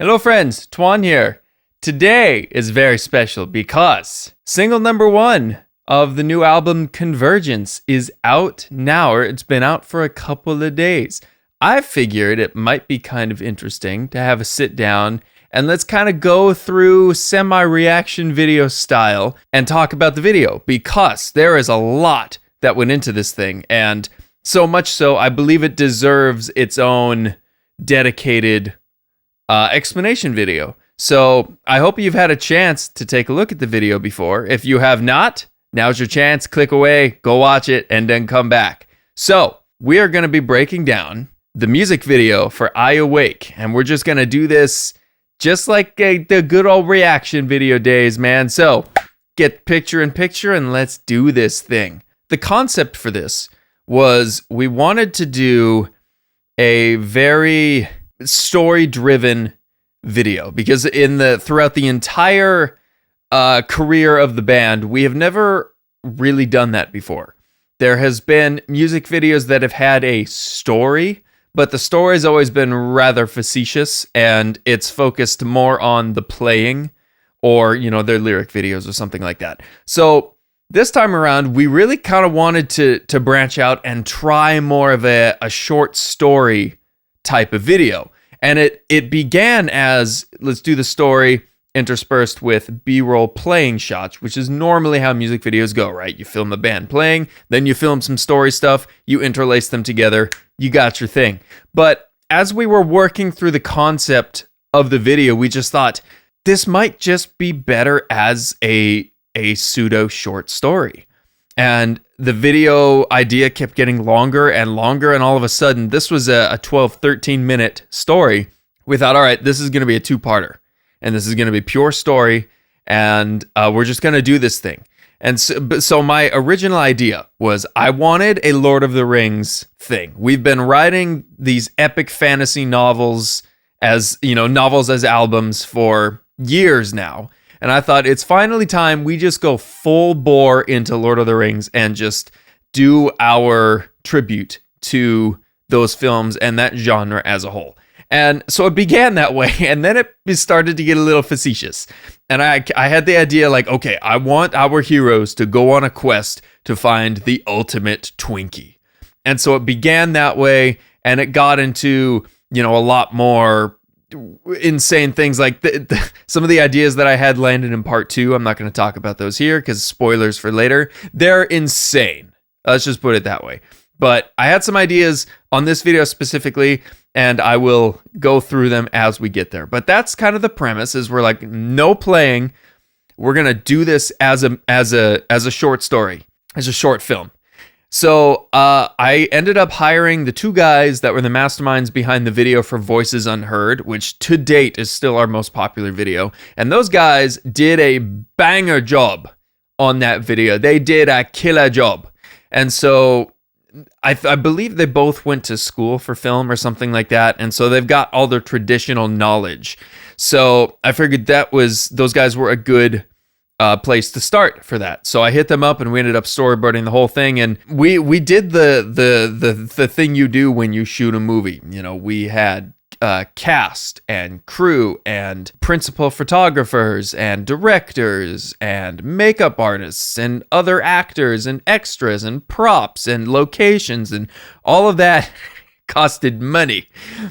Hello friends, Twon here. Today is very special because single number 1 of the new album Convergence is out now, or it's been out for a couple of days. I figured it might be kind of interesting to have a sit down and let's kind of go through semi-reaction video style and talk about the video, because there is a lot that went into this thing, and so much so I believe it deserves its own dedicated explanation video. So I hope you've had a chance to take a look at the video before. If you have not, now's your chance. Click away, go watch it, and then come back. So we are going to be breaking down the music video for I Awake, and we're just going to do this just like the good old reaction video days, man. So get picture in picture and let's do this thing. The concept for this was we wanted to do a very story-driven video, because throughout the entire career of the band, we have never really done that before. There has been music videos that have had a story, but the story has always been rather facetious, and it's focused more on the playing or, their lyric videos or something like that. So this time around, we really kind of wanted to branch out and try more of a short story type of video. And it began as, let's do the story interspersed with B-roll playing shots, which is normally how music videos go, right? You film the band playing, then you film some story stuff, you interlace them together, you got your thing. But as we were working through the concept of the video, we just thought, this might just be better as a pseudo short story. And the video idea kept getting longer and longer, and all of a sudden, this was a 12, 13-minute story. We thought, all right, this is going to be a two-parter, and this is going to be pure story, and we're just going to do this thing. And so my original idea was I wanted a Lord of the Rings thing. We've been writing these epic fantasy novels as albums for years now. And I thought it's finally time we just go full bore into Lord of the Rings and just do our tribute to those films and that genre as a whole. And so it began that way, and then it started to get a little facetious. And I had the idea like, okay, I want our heroes to go on a quest to find the ultimate Twinkie. And so it began that way, and it got into, a lot more insane things, like some of the ideas that I had landed in part 2. I'm not going to talk about those here because spoilers for later. They're insane. Let's just put it that way. But I had some ideas on this video specifically, and I will go through them as we get there. But that's kind of the premise, is we're like, no playing. We're going to do this as a short story, as a short film. So I ended up hiring the 2 guys that were the masterminds behind the video for Voices Unheard, which to date is still our most popular video. And those guys did a banger job on that video. They did a killer job. And so I believe they both went to school for film or something like that. And so they've got all their traditional knowledge. So I figured those guys were a good place to start for that. So I hit them up and we ended up storyboarding the whole thing, and we did the thing you do when you shoot a movie. We had cast and crew and principal photographers and directors and makeup artists and other actors and extras and props and locations, and all of that costed money.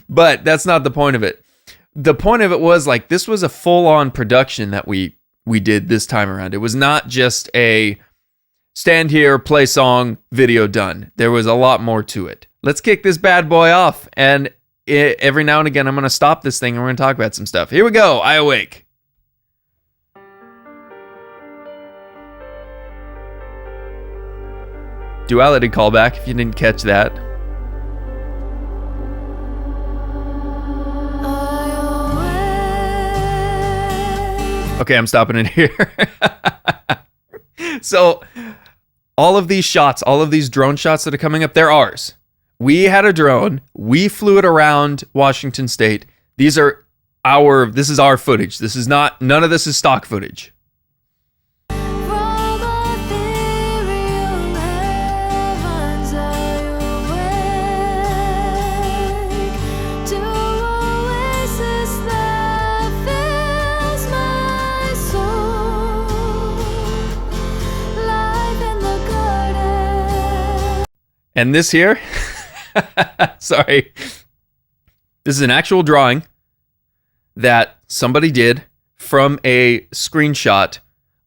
But that's not the point of it. The point of it was, like, this was a full-on production that we did this time around. It was not just a stand here, play song, video done. There was a lot more to it. Let's kick this bad boy off, and every now and again I'm going to stop this thing and we're going to talk about some stuff. Here we go, I Awake. Duality callback, if you didn't catch that. Okay, I'm stopping it here. So, all of these shots, all of these drone shots that are coming up, they're ours. We had a drone. We flew it around Washington State. This is our footage. None of this is stock footage. And this here, sorry, this is an actual drawing that somebody did from a screenshot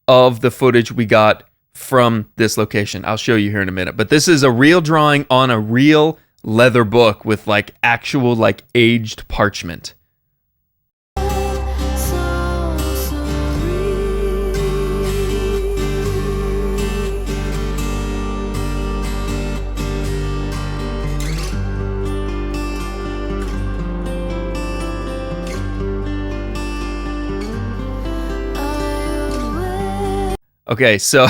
of the footage we got from this location. I'll show you here in a minute. But this is a real drawing on a real leather book with like actual like aged parchment. Okay, so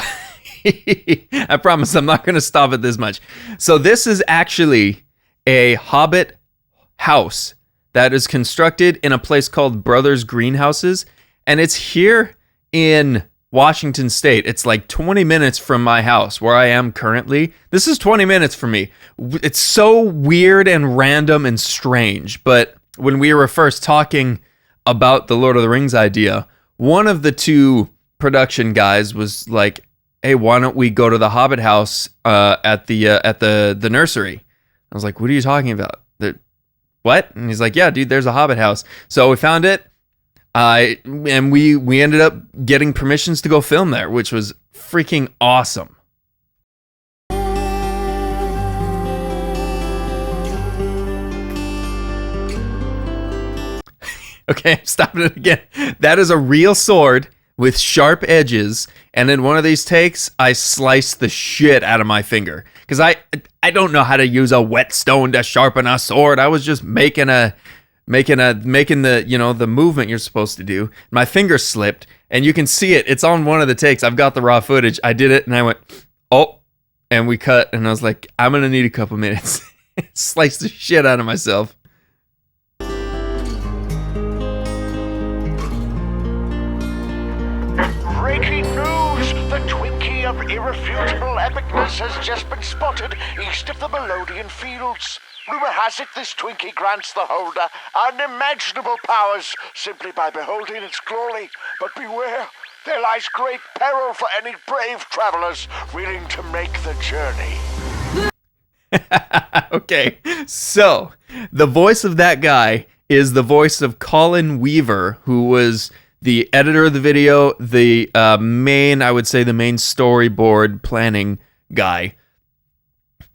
I promise I'm not going to stop at this much. So this is actually a Hobbit house that is constructed in a place called Brothers Greenhouses, and it's here in Washington State. It's like 20 minutes from my house where I am currently. This is 20 minutes for me. It's so weird and random and strange, but when we were first talking about the Lord of the Rings idea, one of the two production guys was like, "Hey, why don't we go to the Hobbit house at the nursery?" I was like, "What are you talking about? What?" And he's like, "Yeah, dude, there's a Hobbit house." So we found it. And we ended up getting permissions to go film there, which was freaking awesome. Okay, I'm stopping it again. That is a real sword with sharp edges, and in one of these takes, I sliced the shit out of my finger because I don't know how to use a whetstone to sharpen a sword. I was just making the the movement you're supposed to do. My finger slipped, and you can see it. It's on one of the takes. I've got the raw footage. I did it, and I went, "Oh," and we cut, and I was like, "I'm gonna need a couple minutes." Sliced the shit out of myself. Breaking news! The Twinkie of irrefutable epicness has just been spotted east of the Melodian Fields. Rumor has it this Twinkie grants the holder unimaginable powers simply by beholding its glory. But beware, there lies great peril for any brave travelers willing to make the journey. Okay, so the voice of that guy is the voice of Colin Weaver, who was the editor of the video, the main storyboard planning guy.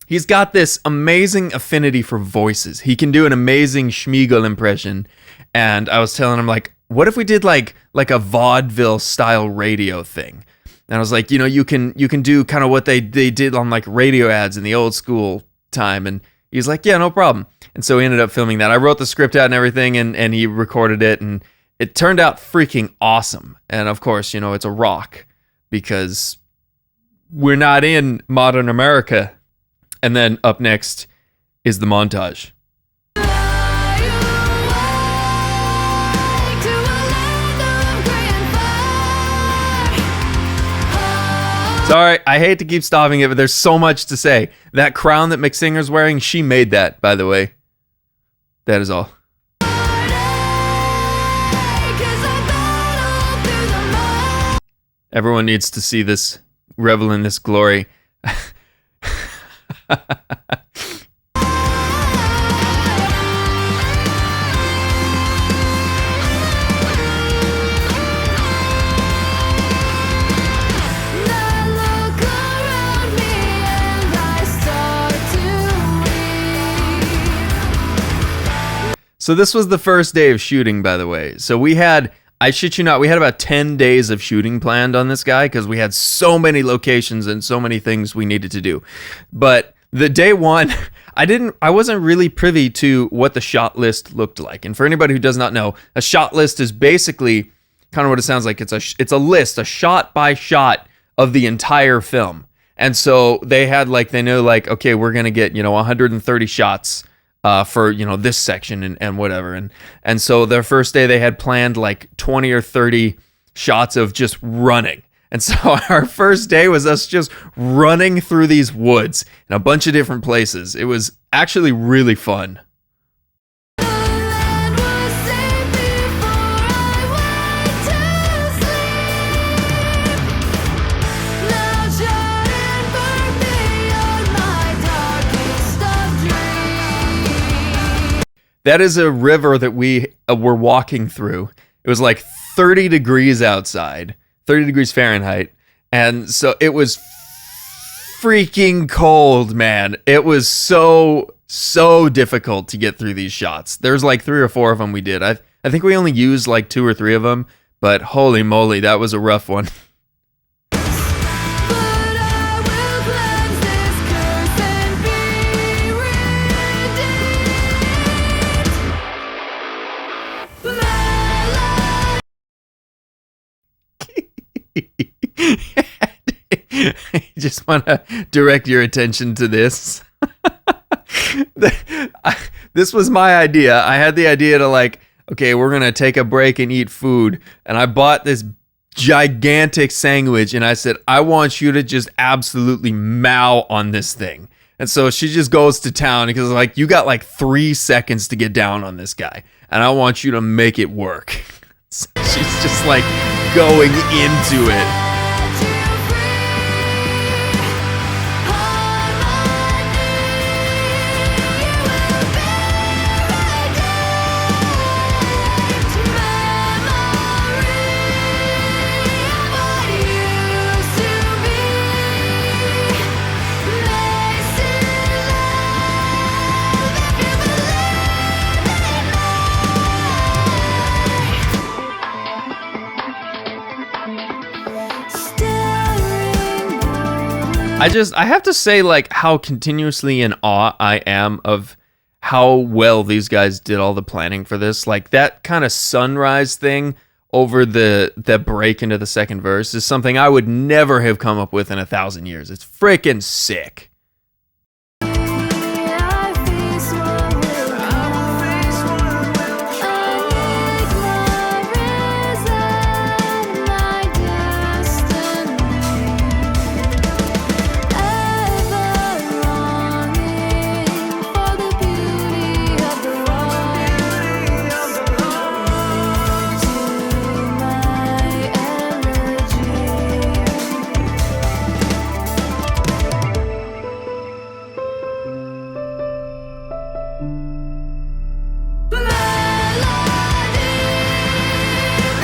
He's got this amazing affinity for voices. He can do an amazing Schmeagol impression. And I was telling him, like, what if we did like a vaudeville style radio thing? And I was like, you can do kind of what they did on like radio ads in the old school time. And he was like, yeah, no problem. And so we ended up filming that. I wrote the script out and everything, and he recorded it, and it turned out freaking awesome. And of course, it's a rock because we're not in modern America. And then up next is the montage. Sorry, I hate to keep stopping it, but there's so much to say. That crown that McSinger's wearing, she made that, by the way. That is all. Everyone needs to see this, revel in this glory. So this was the first day of shooting, by the way. So we had, I shit you not, we had about 10 days of shooting planned on this guy because we had so many locations and so many things we needed to do. But the day one, I wasn't really privy to what the shot list looked like. And for anybody who does not know, a shot list is basically kind of what it sounds like. It's a list, a shot by shot of the entire film. And so they had okay, we're going to get, 130 shots for this section and whatever, and so their first day they had planned like 20 or 30 shots of just running, and so our first day was us just running through these woods in a bunch of different places. It was actually really fun. that is a river that we were walking through. It was like 30 degrees outside, 30 degrees Fahrenheit. And so it was freaking cold, man. It was so difficult to get through these shots. There's like 3 or 4 of them we did. I think we only used like 2 or 3 of them, but holy moly, that was a rough one. I just want to direct your attention to this. This was my idea. I had the idea to like, okay, we're going to take a break and eat food. And I bought this gigantic sandwich and I said, I want you to just absolutely mow on this thing. And so she just goes to town because like, you got like 3 seconds to get down on this guy. And I want you to make it work. So she's just like going into it. I have to say, like, how continuously in awe I am of how well these guys did all the planning for this. Like, that kind of sunrise thing over the break into the second verse is something I would never have come up with in 1,000 years. It's freaking sick.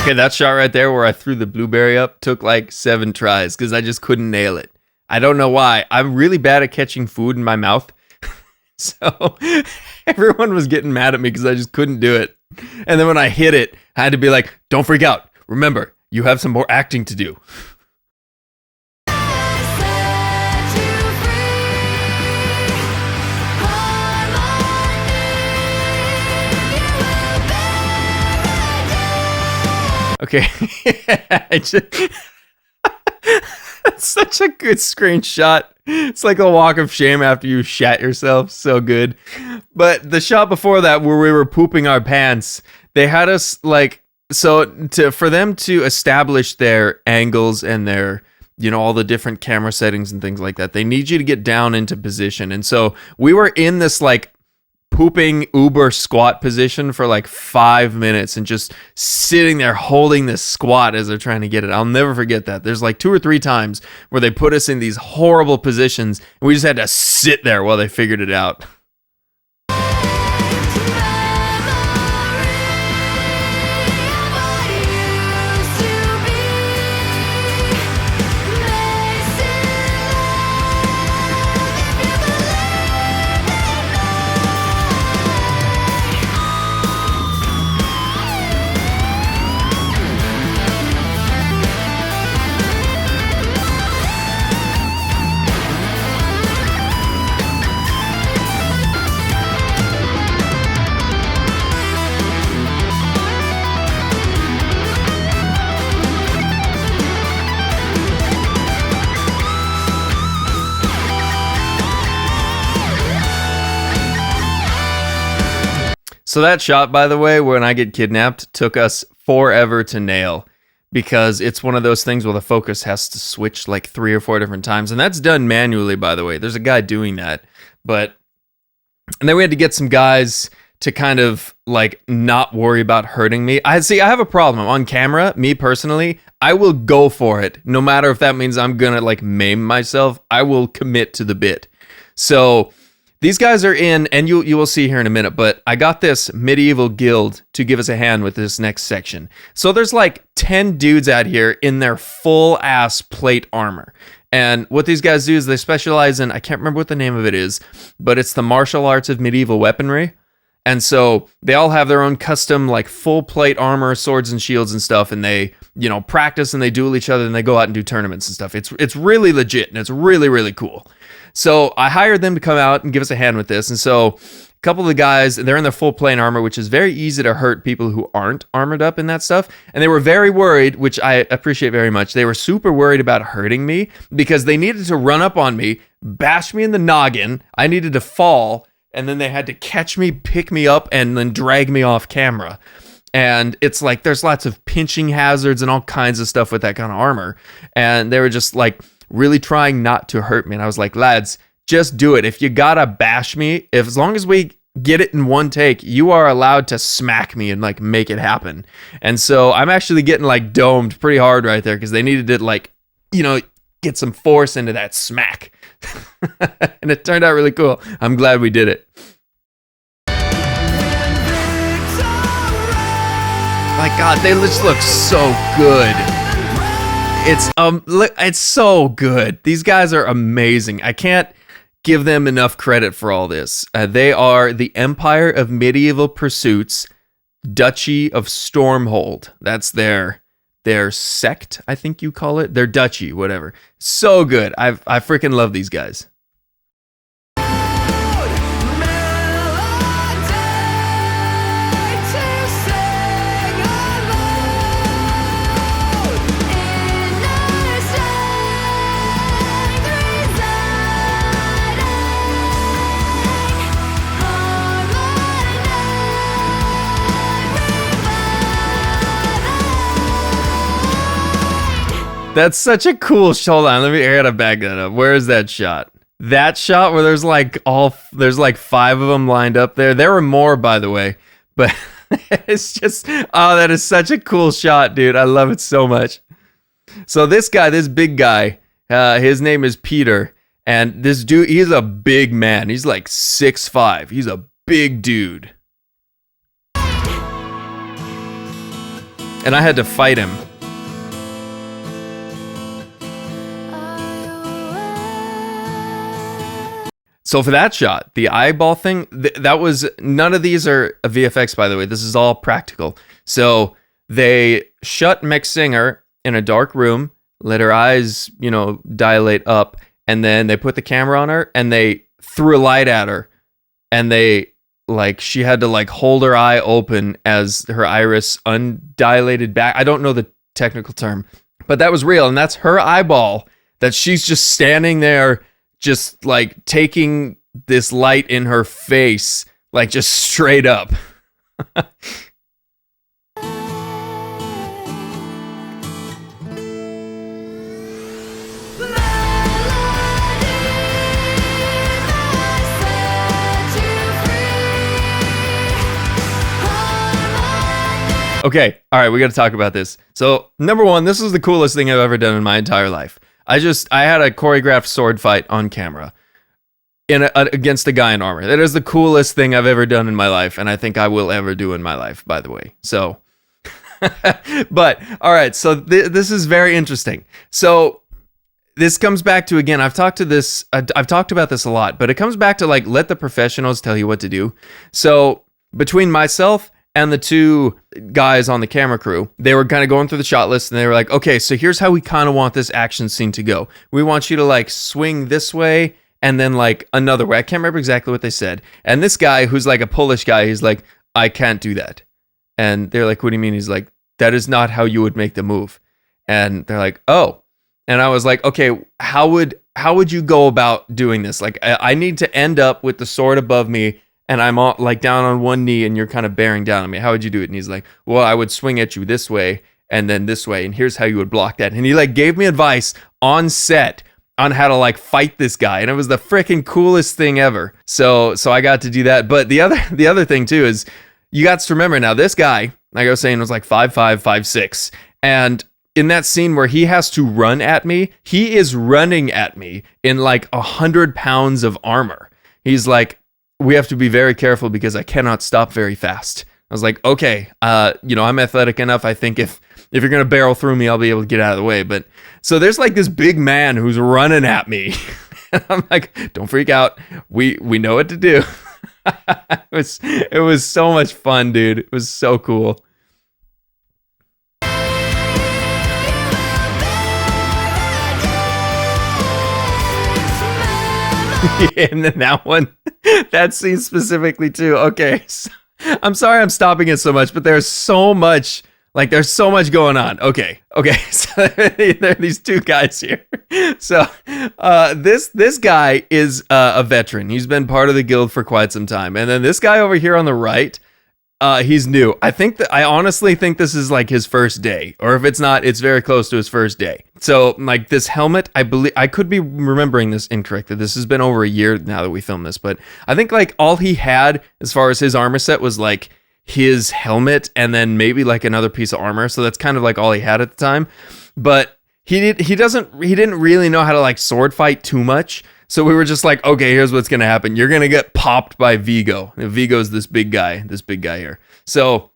Okay, that shot right there where I threw the blueberry up took like 7 tries because I just couldn't nail it. I don't know why. I'm really bad at catching food in my mouth. So everyone was getting mad at me because I just couldn't do it. And then when I hit it, I had to be like, don't freak out. Remember, you have some more acting to do. Okay, it's such a good screenshot. It's like a walk of shame after you shat yourself. So good. But the shot before that where we were pooping our pants, they had us like, for them to establish their angles and their, you know, all the different camera settings and things like that, they need you to get down into position. And so we were in this like pooping uber squat position for like 5 minutes and just sitting there holding this squat as they're trying to get it. I'll never forget that. There's like 2 or 3 times where they put us in these horrible positions and we just had to sit there while they figured it out. So that shot, by the way, when I get kidnapped, took us forever to nail because it's one of those things where the focus has to switch like 3 or 4 different times. And that's done manually, by the way. There's a guy doing that. And then we had to get some guys to kind of like not worry about hurting me. I have a problem on camera. Me personally, I will go for it. No matter if that means I'm going to like maim myself, I will commit to the bit. So These guys are in, and you will see here in a minute, but I got this medieval guild to give us a hand with this next section. So there's like 10 dudes out here in their full ass plate armor. And what these guys do is they specialize in, I can't remember what the name of it is, but it's the martial arts of medieval weaponry. And so they all have their own custom, like full plate armor, swords and shields and stuff. And they, practice and they duel each other and they go out and do tournaments and stuff. It's really legit and it's really, really cool. So I hired them to come out and give us a hand with this. And so a couple of the guys, they're in their full plate armor, which is very easy to hurt people who aren't armored up in that stuff. And they were very worried, which I appreciate very much. They were super worried about hurting me because they needed to run up on me, bash me in the noggin. I needed to fall. And then they had to catch me, pick me up, and then drag me off camera. And it's like there's lots of pinching hazards and all kinds of stuff with that kind of armor. And they were just like really trying not to hurt me. And I was like, lads, just do it. If you gotta bash me, as long as we get it in one take, you are allowed to smack me and like make it happen. And so I'm actually getting like domed pretty hard right there because they needed to like, get some force into that smack. And it turned out really cool. I'm glad we did it. My God, they just look so good. It's so good. These guys are amazing. I can't give them enough credit for all this. They are the Empire of Medieval Pursuits, Duchy of Stormhold. That's their sect, I think you call it. Their duchy, whatever. So good. I freaking love these guys. That's such a cool shot. Hold on, I gotta back that up. Where is that shot? That shot where there's like 5 of them lined up there. There were more, by the way, but it's just, that is such a cool shot, dude. I love it so much. So this big guy, his name is Peter, and this dude, he's a big man. He's like 6'5". He's a big dude. And I had to fight him. So for that shot, the eyeball thing, that was, none of these are a VFX, by the way. This is all practical. So they shut Mick Singer in a dark room, let her eyes, dilate up, and then they put the camera on her and they threw a light at her, and she had to hold her eye open as her iris undilated back. I don't know the technical term, but that was real. And that's her eyeball that she's just standing there, just taking this light in her face, just straight up. Okay, all right, we got to talk about this. So, number one, this is the coolest thing I've ever done in my entire life. I had a choreographed sword fight on camera against a guy in armor. That is the coolest thing I've ever done in my life, and I think I will ever do in my life, by the way. So, but, all right, so this is very interesting. So, this comes back to, again, I've talked about this a lot, but it comes back to, let the professionals tell you what to do. So, between myself and the two guys on the camera crew, they were kind of going through the shot list, and they were like, okay, so here's how we kind of want this action scene to go. We want you to swing this way and then another way. I can't remember exactly what they said. And this guy, who's a Polish guy, he's like, I can't do that. And they're like, what do you mean? He's like, that is not how you would make the move. And they're like, oh. And I was like, okay, how would you go about doing this? I need to end up with the sword above me, and I'm all, down on one knee, and you're kind of bearing down on me. How would you do it? And he's like, well, I would swing at you this way and then this way, and here's how you would block that. And he gave me advice on set on how to fight this guy, and it was the freaking coolest thing ever. So I got to do that. But the other thing too is, you got to remember now, this guy, like I was saying, was 5'5", 5'6", and in that scene where he has to run at me, he is running at me in 100 pounds of armor. He's like, we have to be very careful because I cannot stop very fast. I was like, okay, I'm athletic enough. I think if you're going to barrel through me, I'll be able to get out of the way. But so there's like this big man who's running at me. And I'm like, don't freak out. We know what to do. It was so much fun, dude. It was so cool. And then that scene specifically too. Okay, so, I'm sorry I'm stopping it so much, but there's so much going on. Okay, so there are these two guys here. So this guy is a veteran. He's been part of the guild for quite some time. And then this guy over here on the right, he's new. I honestly think this is like his first day, or if it's not, it's very close to his first day. So like this helmet, I believe, I could be remembering this incorrectly. This has been over a year now that we filmed this, but I think like all he had as far as his armor set was like his helmet and then maybe like another piece of armor. So that's kind of like all he had at the time. But he didn't really know how to like sword fight too much. So we were just like, okay, here's what's going to happen. You're going to get popped by Vigo. Vigo's this big guy here. So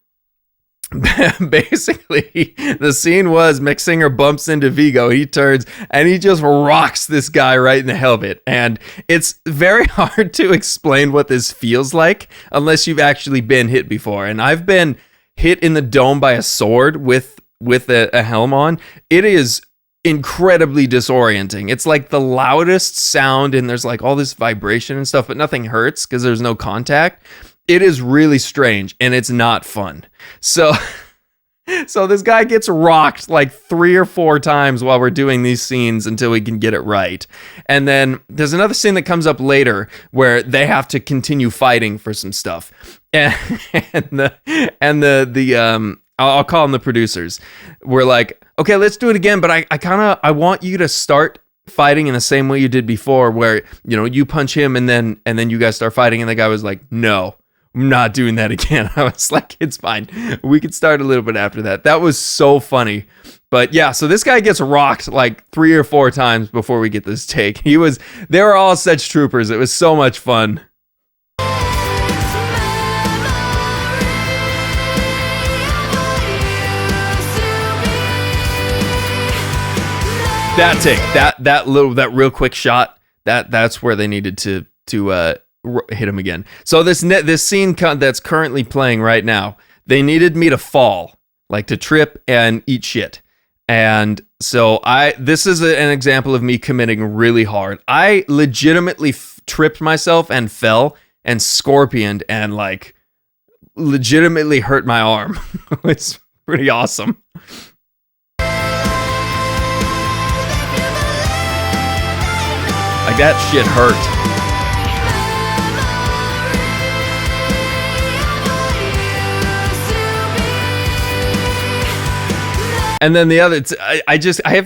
basically the scene was McSinger bumps into Vigo. He turns and he just rocks this guy right in the helmet. And it's very hard to explain what this feels like unless you've actually been hit before. And I've been hit in the dome by a sword with a helm on. It is incredibly disorienting. It's like the loudest sound and there's like all this vibration and stuff, but nothing hurts because there's no contact. It is really strange and it's not fun. So this guy gets rocked like 3 or 4 times while we're doing these scenes until we can get it right. And then there's another scene that comes up later where they have to continue fighting for some stuff. And I'll call them the producers. We're like, okay, let's do it again, but I want you to start fighting in the same way you did before, where you punch him and then you guys start fighting. And the guy was like, no, I'm not doing that again. I was like, it's fine. We could start a little bit after that. That was so funny. But yeah, so this guy gets rocked like 3 or 4 times before we get this take. They were all such troopers. It was so much fun. That take, that real quick shot, that's where they needed to hit him again. So this scene that's currently playing right now, they needed me to fall, like to trip and eat shit. And so this is an example of me committing really hard. I legitimately tripped myself and fell and scorpioned and like legitimately hurt my arm. It's pretty awesome. Like that shit hurt. And then the other, I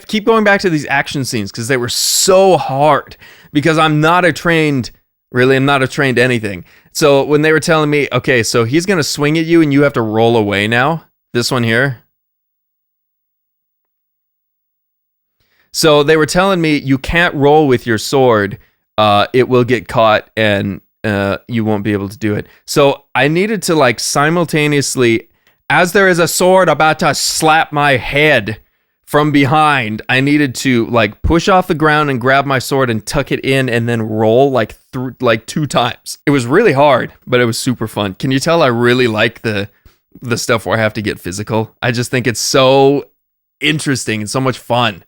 keep going back to these action scenes because they were so hard because I'm not a trained anything. So when they were telling me, okay, so he's going to swing at you and you have to roll away now, this one here. So they were telling me you can't roll with your sword. It will get caught and you won't be able to do it. So I needed to like simultaneously, as there is a sword about to slap my head from behind, I needed to like push off the ground and grab my sword and tuck it in and then roll like 2 times. It was really hard, but it was super fun. Can you tell I really like the stuff where I have to get physical? I just think it's so interesting and so much fun.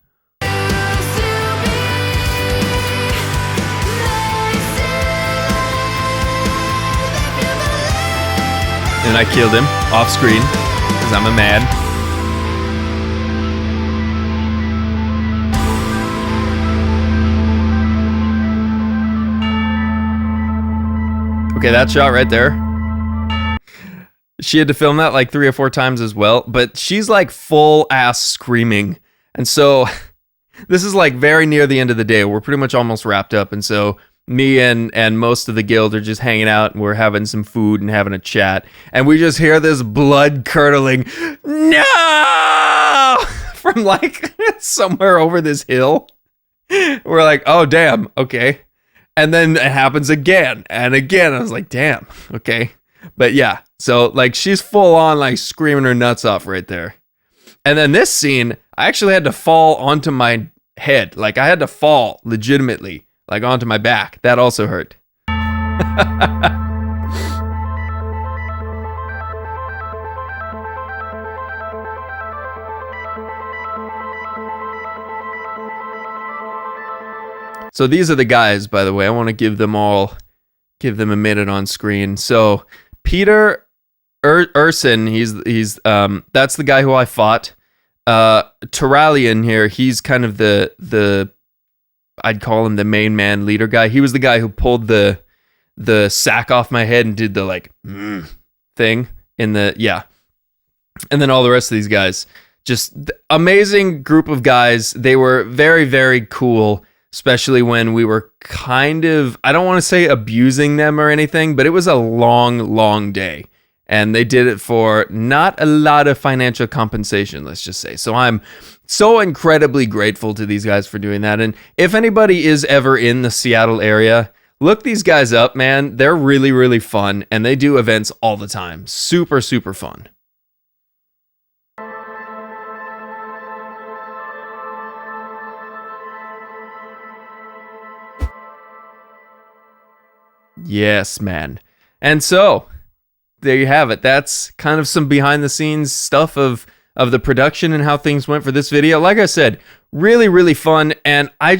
And I killed him off screen because I'm a man. Okay, that shot right there. She had to film that like 3 or 4 times as well, but she's like full ass screaming. And so this is like very near the end of the day. We're pretty much almost wrapped up. And so me and most of the guild are just hanging out and we're having some food and having a chat. And we just hear this blood curdling, no, from like somewhere over this hill. We're like, oh, damn. Okay. And then it happens again and again. I was like, damn, okay. But yeah, so like she's full on like screaming her nuts off right there. And then this scene, I actually had to fall onto my head. Like I had to fall legitimately, like onto my back. That also hurt. So these are the guys, by the way. I want to give them a minute on screen. So Peter Urson, he's that's the guy who I fought. Turalian here, he's kind of the I'd call him the main man leader guy. He was the guy who pulled the sack off my head and did the like thing in the yeah. And then all the rest of these guys, just amazing group of guys. They were very, very cool. Especially when we were kind of, I don't want to say abusing them or anything, but it was a long, long day. And they did it for not a lot of financial compensation, let's just say. So I'm so incredibly grateful to these guys for doing that. And if anybody is ever in the Seattle area, look these guys up, man. They're really, really fun. And they do events all the time. Super, super fun. Yes, man. And so, there you have it. That's kind of some behind the scenes stuff of the production and how things went for this video. Like I said, really, really fun. And I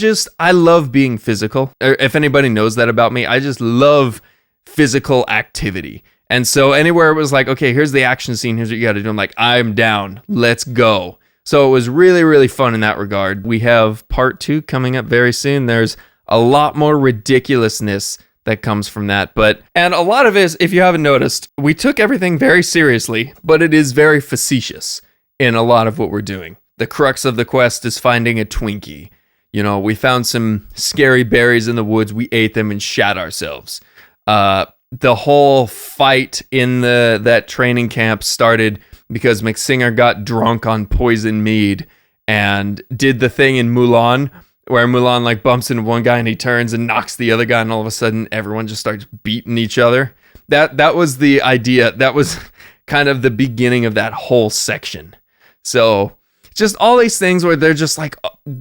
love being physical. If anybody knows that about me, I just love physical activity. And so anywhere it was like, okay, here's the action scene. Here's what you got to do. I'm like, I'm down. Let's go. So it was really, really fun in that regard. We have part 2 coming up very soon. There's a lot more ridiculousness that comes from that. And a lot of it is, if you haven't noticed, we took everything very seriously, but it is very facetious in a lot of what we're doing. The crux of the quest is finding a Twinkie. You know, we found some scary berries in the woods. We ate them and shat ourselves. The whole fight in that training camp started because McSinger got drunk on poison mead and did the thing in Mulan where Mulan like bumps into one guy and he turns and knocks the other guy, and all of a sudden everyone just starts beating each other. That was the idea. That was kind of the beginning of that whole section. So just all these things where they're just like,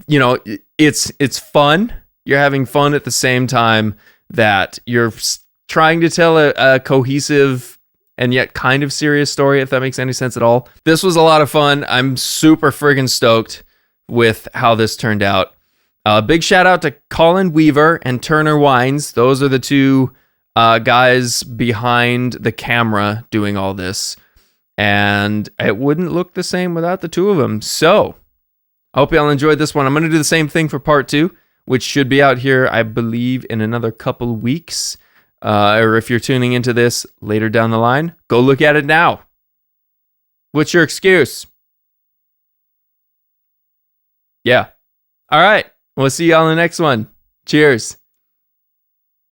you know, it's fun. You're having fun at the same time that you're trying to tell a cohesive and yet kind of serious story, if that makes any sense at all. This was a lot of fun. I'm super friggin' stoked with how this turned out. Big shout out to Colin Weaver and Turner Wines. Those are the two guys behind the camera doing all this. And it wouldn't look the same without the two of them. So, I hope y'all enjoyed this one. I'm going to do the same thing for part 2, which should be out here, I believe, in another couple weeks. Or if you're tuning into this later down the line, go look at it now. What's your excuse? Yeah. All right. We'll see y'all in the next one. Cheers.